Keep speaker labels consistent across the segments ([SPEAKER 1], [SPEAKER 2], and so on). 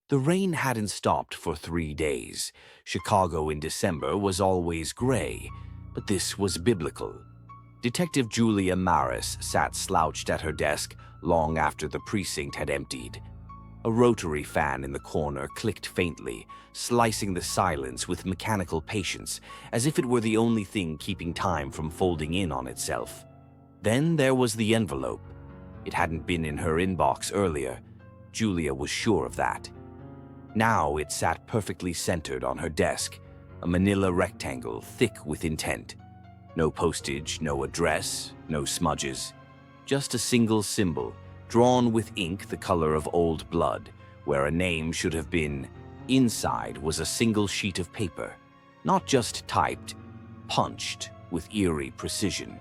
[SPEAKER 1] The rain hadn't stopped for 3 days. Chicago in December was always gray, but this was biblical. Detective Julia Marris sat slouched at her desk long after the precinct had emptied. A rotary fan in the corner clicked faintly, slicing the silence with mechanical patience, as if it were the only thing keeping time from folding in on itself. Then there was the envelope. It hadn't been in her inbox earlier. Julia was sure of that. Now it sat perfectly centered on her desk, a manila rectangle thick with intent. No postage, no address, no smudges. Just a single symbol, drawn with ink the color of old blood, where a name should have been. Inside was a single sheet of paper, not just typed, punched with eerie precision.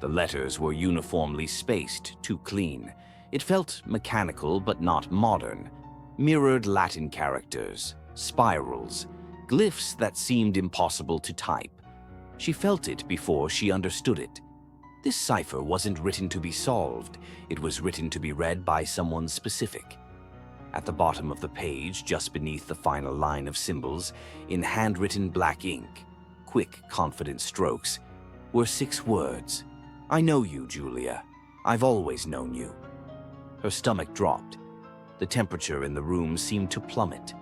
[SPEAKER 1] The letters were uniformly spaced, too clean. It felt mechanical but not modern. Mirrored Latin characters, spirals, glyphs that seemed impossible to type. She felt it before she understood it. This cipher wasn't written to be solved. It was written to be read by someone specific. At the bottom of the page, just beneath the final line of symbols, in handwritten black ink, quick, confident strokes, were 6 words. "I know you, Julia. I've always known you." Her stomach dropped. The temperature in the room seemed to plummet.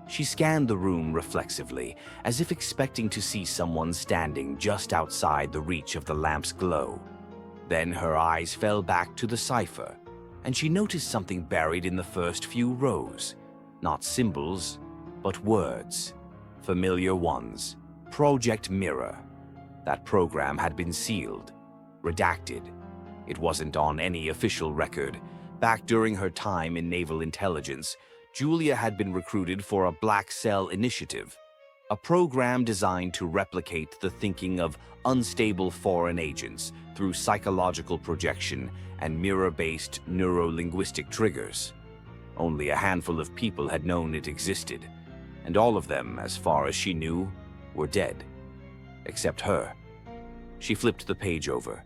[SPEAKER 1] She scanned the room reflexively, as if expecting to see someone standing just outside the reach of the lamp's glow. Then her eyes fell back to the cipher, and she noticed something buried in the first few rows. Not symbols, but words. Familiar ones. Project Mirror. That program had been sealed, redacted. It wasn't on any official record. Back during her time in naval intelligence, Julia had been recruited for a Black Cell initiative, a program designed to replicate the thinking of unstable foreign agents through psychological projection and mirror-based neuro-linguistic triggers. Only a handful of people had known it existed, and all of them, as far as she knew, were dead. Except her. She flipped the page over.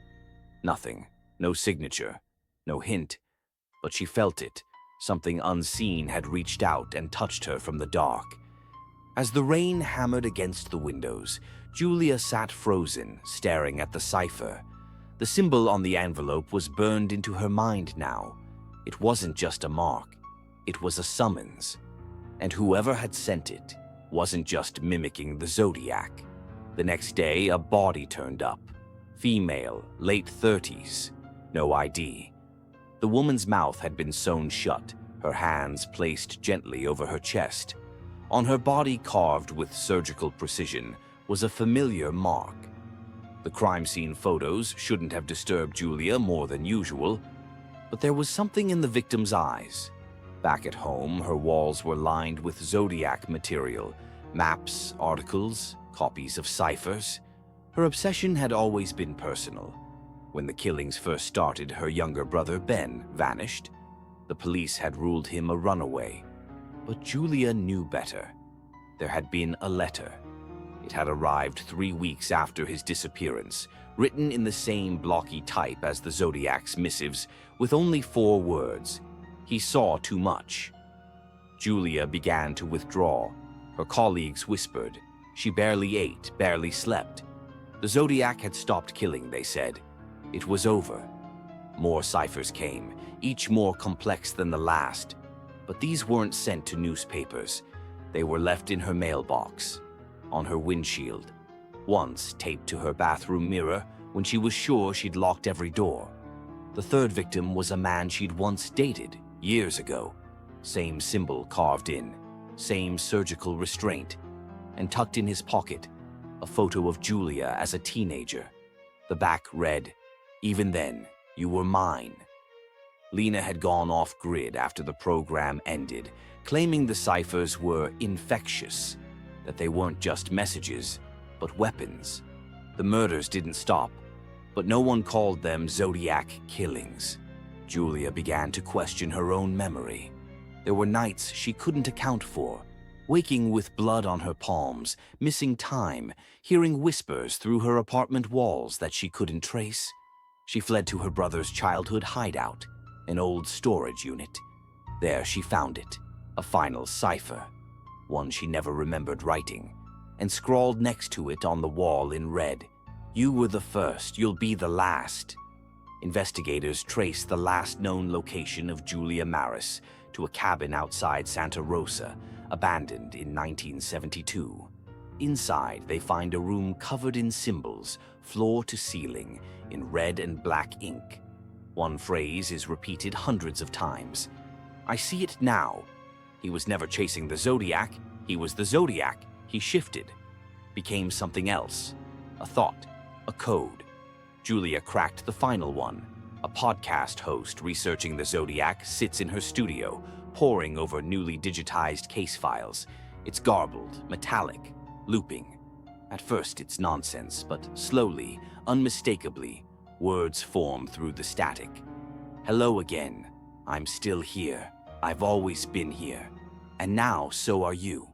[SPEAKER 1] Nothing. No signature. No hint. But she felt it. Something unseen had reached out and touched her from the dark. As the rain hammered against the windows, Julia sat frozen, staring at the cipher. The symbol on the envelope was burned into her mind now. It wasn't just a mark. It was a summons. And whoever had sent it wasn't just mimicking the Zodiac. The next day, a body turned up. Female, late 30s. No ID. The woman's mouth had been sewn shut, her hands placed gently over her chest. On her body, carved with surgical precision, was a familiar mark. The crime scene photos shouldn't have disturbed Julia more than usual, but there was something in the victim's eyes. Back at home, her walls were lined with Zodiac material, maps, articles, copies of ciphers. Her obsession had always been personal. When the killings first started, her younger brother, Ben, vanished. The police had ruled him a runaway. But Julia knew better. There had been a letter. It had arrived 3 weeks after his disappearance, written in the same blocky type as the Zodiac's missives, with only 4 words. He saw too much. Julia began to withdraw. Her colleagues whispered. She barely ate, barely slept. The Zodiac had stopped killing, they said. It was over. More ciphers came, each more complex than the last. But these weren't sent to newspapers. They were left in her mailbox, on her windshield, once taped to her bathroom mirror when she was sure she'd locked every door. The third victim was a man she'd once dated, years ago. Same symbol carved in, same surgical restraint, and tucked in his pocket, a photo of Julia as a teenager. The back read, "Even then, you were mine." Lena had gone off-grid after the program ended, claiming the ciphers were infectious, that they weren't just messages, but weapons. The murders didn't stop, but no one called them Zodiac killings. Julia began to question her own memory. There were nights she couldn't account for, waking with blood on her palms, missing time, hearing whispers through her apartment walls that she couldn't trace. She fled to her brother's childhood hideout, an old storage unit. There she found it, a final cipher, one she never remembered writing, and scrawled next to it on the wall in red, "You were the first, you'll be the last." Investigators trace the last known location of Julia Marris to a cabin outside Santa Rosa, abandoned in 1972. Inside, they find a room covered in symbols, floor to ceiling, in red and black ink. One phrase is repeated hundreds of times. "I see it now. He was never chasing the Zodiac. He was the Zodiac. He shifted, became something else. A thought, a code." Julia cracked the final one. A podcast host researching the Zodiac sits in her studio, poring over newly digitized case files. It's garbled, metallic, looping. At first it's nonsense, but slowly, unmistakably, words form through the static. "Hello again. I'm still here. I've always been here. And now so are you."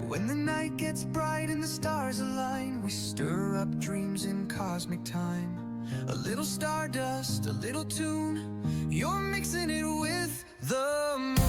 [SPEAKER 2] When the night gets bright and the stars align, we stir up dreams in cosmic time. A little stardust, a little tune, you're mixing it with the moon.